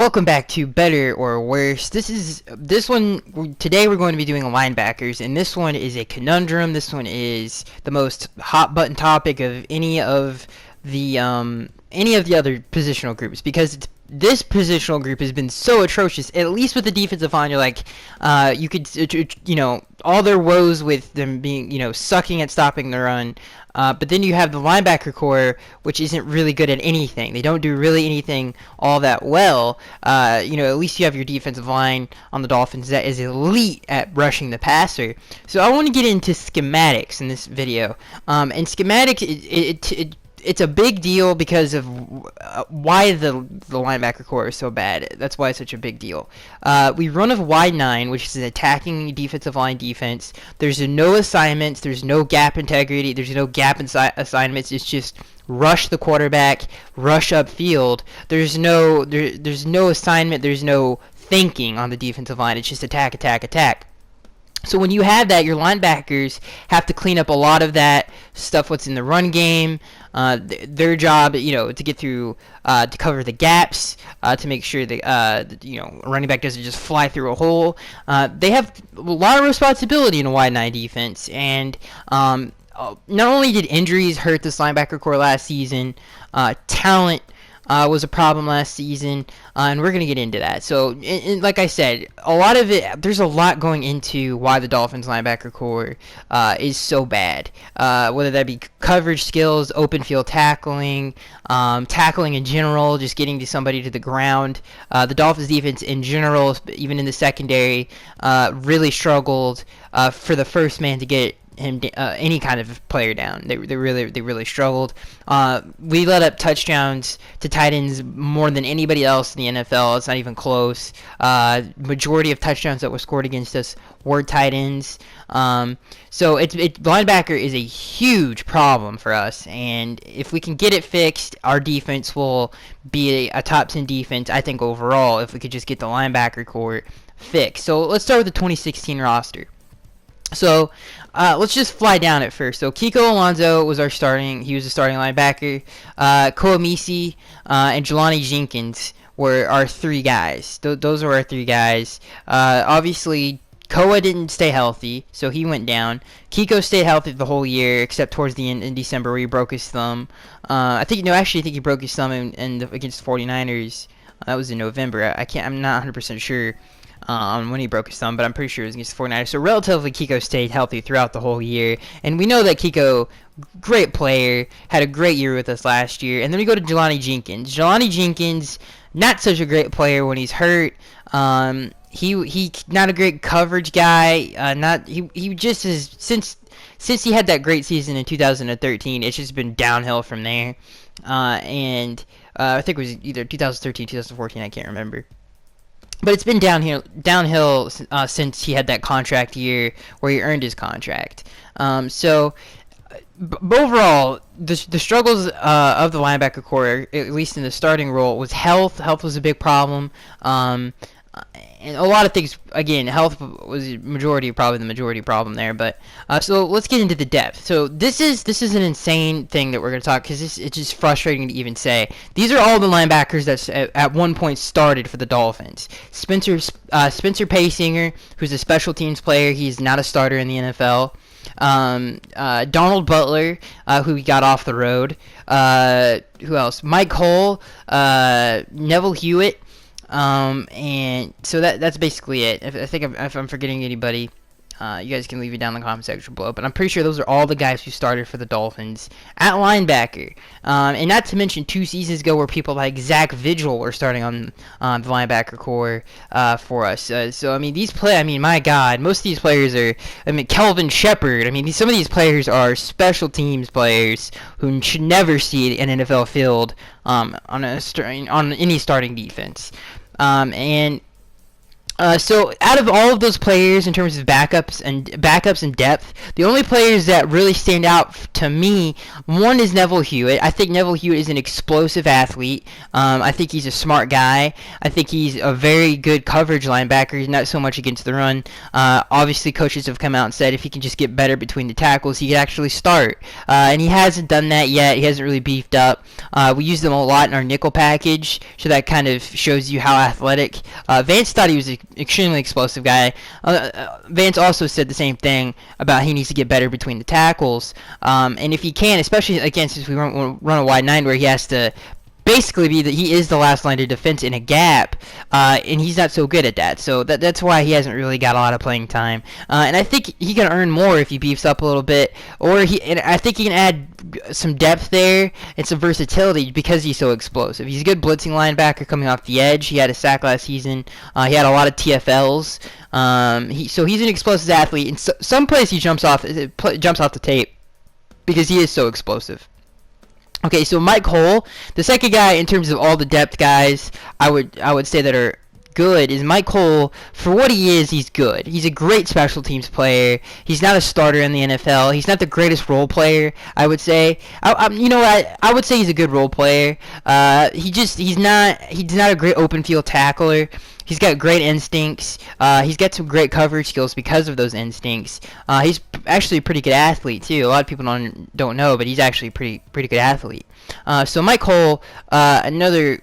Welcome back to Better or Worse. This one today we're going to be doing linebackers, and this one is a conundrum. This one is the most hot button topic of any of the other positional groups because this positional group has been so atrocious. At least with the defensive line, you're like, you could, all their woes with them being, sucking at stopping the run. But then you have the linebacker core, which isn't really good at anything. They don't do really anything all that well. At least you have your defensive line on the Dolphins that is elite at rushing the passer. So I want to get into schematics in this video. And schematics, it's a big deal because of why the linebacker core is so bad. That's why it's such a big deal. We run a wide 9, which is an attacking defensive line defense. There's no assignments. There's no gap integrity. There's no gap assignments. It's just rush the quarterback, rush upfield. There's no assignment. There's no thinking on the defensive line. It's just attack, attack, attack. So when you have that, your linebackers have to clean up a lot of that stuff, what's in the run game. Their job, to get through, to cover the gaps, to make sure that, a running back doesn't just fly through a hole. They have a lot of responsibility in a wide 9 defense. And not only did injuries hurt this linebacker core last season, talent was a problem last season, and we're going to get into that. So, like I said, a lot of it, there's a lot going into why the Dolphins linebacker core is so bad. Whether that be coverage skills, open field tackling, tackling in general, just getting to somebody to the ground. The Dolphins defense in general, even in the secondary, really struggled for the first man to get him any kind of player down. They really struggled. We let up touchdowns to tight ends more than anybody else in the NFL. It's not even close. Majority of touchdowns that were scored against us were tight ends. So linebacker is a huge problem for us, and if we can get it fixed, our defense will be a top 10 defense, I think, overall, if we could just get the linebacker core fixed. So let's start with the 2016 roster. So let's just fly down at first. So Kiko Alonso was he was the starting linebacker. Koamisi and Jelani Jenkins were our 3 guys. Those were our 3 guys. Obviously, Koa didn't stay healthy, so he went down. Kiko stayed healthy the whole year, except towards the end in December where he broke his thumb. I think he broke his thumb against the 49ers. That was in November. I'm not 100% sure when he broke his thumb, but I'm pretty sure it was against the 49ers. So relatively, Kiko stayed healthy throughout the whole year. And we know that Kiko, great player, had a great year with us last year. And then we go to Jelani Jenkins. Jelani Jenkins, not such a great player when he's hurt. He not a great coverage guy. He just is, since he had that great season in 2013, it's just been downhill from there. And I think it was either 2013, 2014, I can't remember. But it's been downhill since he had that contract year where he earned his contract. So overall, the struggles of the linebacker core, at least in the starting role, was health. Health was a big problem. And a lot of things, again, health was probably the majority problem there. But so let's get into the depth. So this is an insane thing that we're going to talk, because it's just frustrating to even say. These are all the linebackers that at one point started for the Dolphins. Spencer Paysinger, who's a special teams player. He's not a starter in the NFL. Donald Butler, who we got off the road. Who else? Mike Hull, Neville Hewitt. And so that's basically it. If I'm forgetting anybody, you guys can leave it down in the comment section below. But I'm pretty sure those are all the guys who started for the Dolphins at linebacker. And not to mention 2 seasons ago where people like Zach Vigil were starting on the linebacker core for us. So I mean, my God, most of these players are. Kelvin Shepard. Some of these players are special teams players who should never see an NFL field on any starting defense. And So out of all of those players in terms of backups and depth, the only players that really stand out to me, one is Neville Hewitt. I think Neville Hewitt is an explosive athlete. I think he's a smart guy. I think he's a very good coverage linebacker. He's not so much against the run. Obviously, coaches have come out and said if he can just get better between the tackles, he could actually start. And he hasn't done that yet. He hasn't really beefed up. We use them a lot in our nickel package, so that kind of shows you how athletic. Vance thought he was extremely explosive guy. Vance also said the same thing about he needs to get better between the tackles. And if he can, especially again since we run a wide 9 where he has to basically he is the last line of defense in a gap, and he's not so good at that. So that's why he hasn't really got a lot of playing time. And I think he can earn more if he beefs up a little bit, and I think he can add some depth there and some versatility because he's so explosive. He's a good blitzing linebacker coming off the edge. He had a sack last season. He had a lot of TFLs. So he's an explosive athlete. And some plays he jumps off the tape because he is so explosive. Okay, so Mike Hole, the second guy in terms of all the depth guys, I would say that are good is Mike Hole. For what he is, he's good. He's a great special teams player. He's not a starter in the NFL. He's not the greatest role player, I would say. I would say he's a good role player. He's not a great open field tackler. He's got great instincts. He's got some great coverage skills because of those instincts. He's actually a pretty good athlete too. A lot of people don't know, but he's actually a pretty good athlete. So Mike Hole, another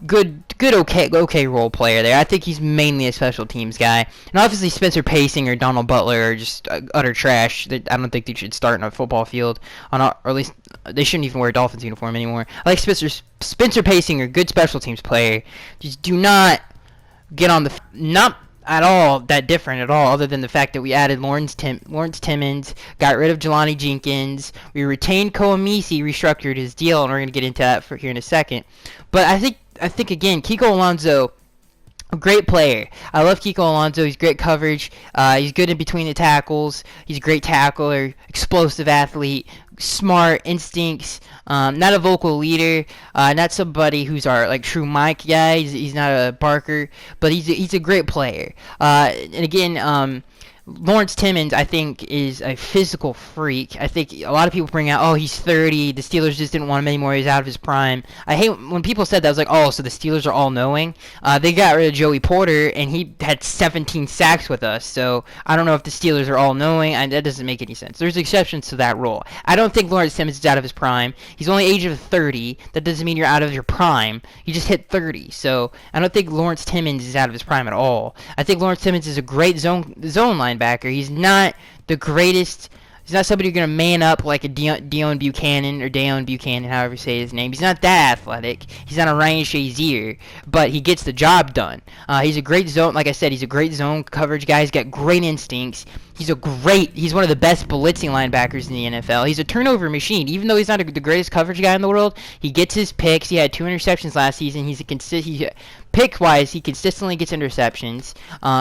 good okay role player there. I think he's mainly a special teams guy. And obviously Spencer Pacing or Donald Butler are just utter trash. I don't think they should start in a football field, or at least they shouldn't even wear a Dolphins uniform anymore. I like Spencer Pacing, a good special teams player. Just do not get on not at all that different at all, other than the fact that we added Lawrence Timmons, got rid of Jelani Jenkins, we retained Koamisi, restructured his deal, and we're going to get into that here in a second. But I think again, Kiko Alonso, a great player. I love Kiko Alonso. He's great coverage. He's good in between the tackles. He's a great tackler, explosive athlete, smart instincts. Not a vocal leader. Not somebody who's our true Mike guy. He's not a barker, but he's a great player. And again, Lawrence Timmons, I think, is a physical freak. I think a lot of people bring out, oh, he's 30. The Steelers just didn't want him anymore. He's out of his prime. I hate when people said that. I was like, oh, so the Steelers are all-knowing. They got rid of Joey Porter, and he had 17 sacks with us. So I don't know if the Steelers are all-knowing. That doesn't make any sense. There's exceptions to that rule. I don't think Lawrence Timmons is out of his prime. He's only age of 30. That doesn't mean you're out of your prime. You just hit 30. So I don't think Lawrence Timmons is out of his prime at all. I think Lawrence Timmons is a great zone linebacker. He's not the greatest. He's not somebody who's going to man up like a Deion Buchanan, however you say his name. He's not that athletic. He's not a Ryan Shazier, but he gets the job done. He's a great zone, like I said, he's a great zone coverage guy. He's got great instincts. He's one of the best blitzing linebackers in the NFL. He's a turnover machine. Even though he's not the greatest coverage guy in the world, he gets his picks. He had 2 interceptions last season. Pick-wise, he consistently gets interceptions.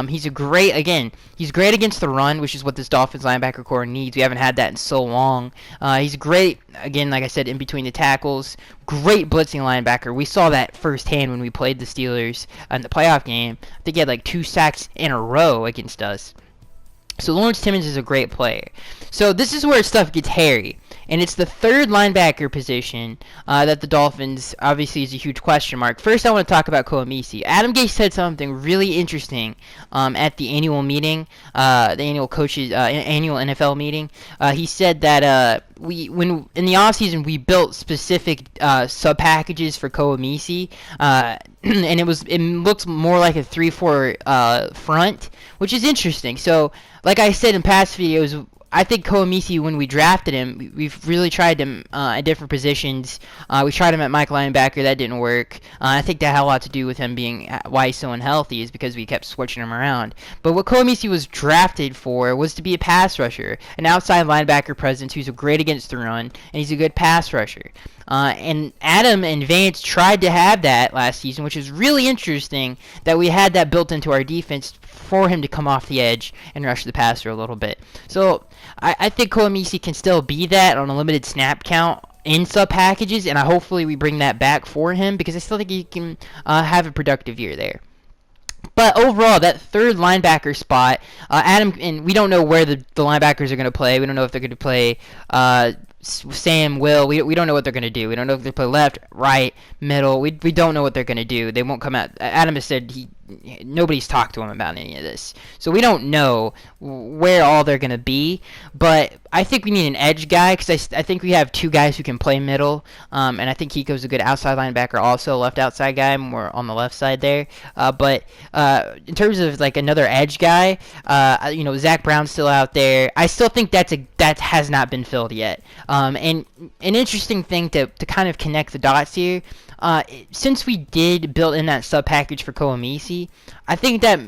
He's great against the run, which is what this Dolphins linebacker core needs. We haven't had that in so long. He's great, again, like I said, in between the tackles. Great blitzing linebacker. We saw that firsthand when we played the Steelers in the playoff game. I think he had 2 sacks in a row against us. So Lawrence Timmons is a great player. So this is where stuff gets hairy. And it's the third linebacker position that the Dolphins obviously is a huge question mark. First, I want to talk about Koamisi. Adam Gase said something really interesting at the annual meeting, the annual NFL meeting. He said that when in the offseason we built specific sub packages for Koamisi, and it looks more like a 3-4 front, which is interesting. So, like I said in past videos, I think Koamisi, when we drafted him, we've really tried him at different positions. We tried him at Mike linebacker. That didn't work. I think that had a lot to do with him being why he's so unhealthy is because we kept switching him around. But what Koamisi was drafted for was to be a pass rusher, an outside linebacker presence who's great against the run, and he's a good pass rusher. And Adam and Vance tried to have that last season, which is really interesting that we had that built into our defense for him to come off the edge and rush the passer a little bit. So I think Koamisi can still be that on a limited snap count in sub packages, and hopefully we bring that back for him because I still think he can have a productive year there. But overall, that third linebacker spot, Adam, and we don't know where the linebackers are going to play. We don't know if they're going to play Sam, Will. We don't know what they're going to do. We don't know if they play left, right, middle. We don't know what they're going to do. They won't come out. Adam has said nobody's talked to him about any of this. So we don't know where all they're going to be. But I think we need an edge guy because I think we have two guys who can play middle. And I think Kiko's a good outside linebacker also, left outside guy, more on the left side there. But in terms of like another edge guy, Zach Brown's still out there. I still think that has not been filled yet. And an interesting thing to kind of connect the dots here, since we did build in that sub package for Koamisi, I think that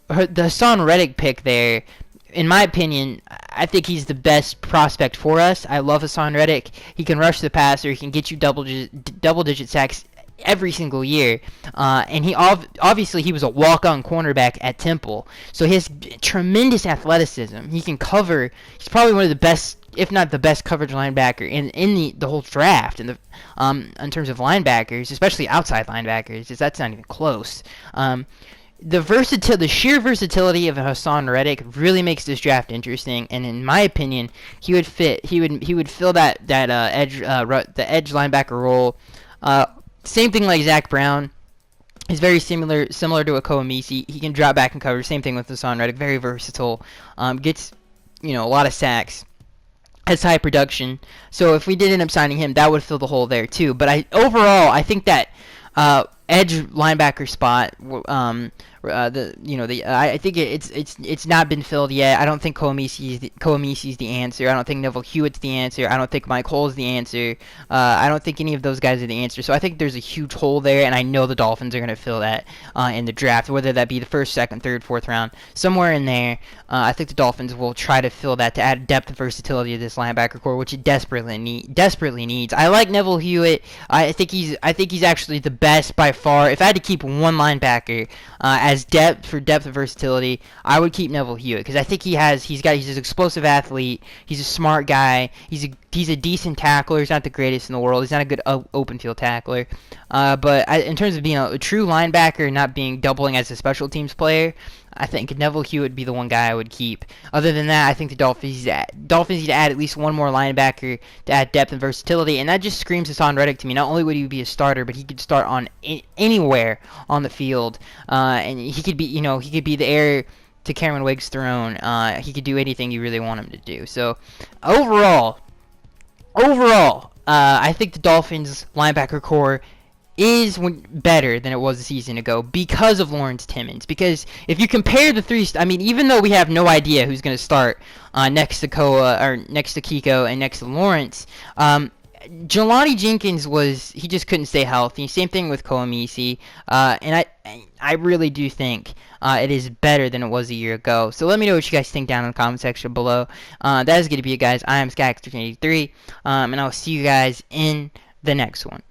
the Hassan Reddick pick there, in my opinion, I think he's the best prospect for us. I love Hassan Reddick. He can rush the passer. He can get you double-digit sacks every single year, and he obviously he was a walk-on cornerback at Temple, so he has tremendous athleticism. He can cover. He's probably one of the best, if not the best, coverage linebacker in the whole draft. In terms of linebackers, especially outside linebackers, that's not even close. The sheer versatility of Hassan Reddick really makes this draft interesting, and in my opinion, he would fit. He would fill that edge the edge linebacker role. Same thing like Zach Brown. He's very similar to a Koamisi. He can drop back and cover. Same thing with Hassan Reddick. Very versatile. Gets a lot of sacks. Has high production. So if we did end up signing him, that would fill the hole there too. But overall, I think that edge linebacker spot, I think it's not been filled yet. I don't think Koamisi's the answer. I don't think Neville Hewitt's the answer. I don't think Mike Hull's the answer. I don't think any of those guys are the answer. So I think there's a huge hole there, and I know the Dolphins are going to fill that in the draft, whether that be the first, second, third, fourth round, somewhere in there. I think the Dolphins will try to fill that to add depth and versatility to this linebacker core, which it desperately needs. I like Neville Hewitt. I think he's actually the best by far. If I had to keep one linebacker as depth and versatility, I would keep Neville Hewitt because I think he's an explosive athlete. He's a smart guy. He's a decent tackler. He's not the greatest in the world. He's not a good open field tackler. But in terms of being a true linebacker and not doubling as a special teams player, I think Neville Hewitt would be the one guy I would keep. Other than that, I think the Dolphins need to add at least one more linebacker to add depth and versatility, and that just screams Hassan Reddick to me. Not only would he be a starter, but he could start on anywhere on the field, and he could be the heir to Cameron Wake's throne. He could do anything you really want him to do. So overall, I think the Dolphins linebacker core is better than it was a season ago because of Lawrence Timmons. Because if you compare the three, even though we have no idea who's going to start next to Kiko and next to Lawrence, Jelani Jenkins he just couldn't stay healthy. Same thing with Koamisi, and I really do think it is better than it was a year ago. So let me know what you guys think down in the comment section below. That is going to be it, guys. I am Skyx1383, and I'll see you guys in the next one.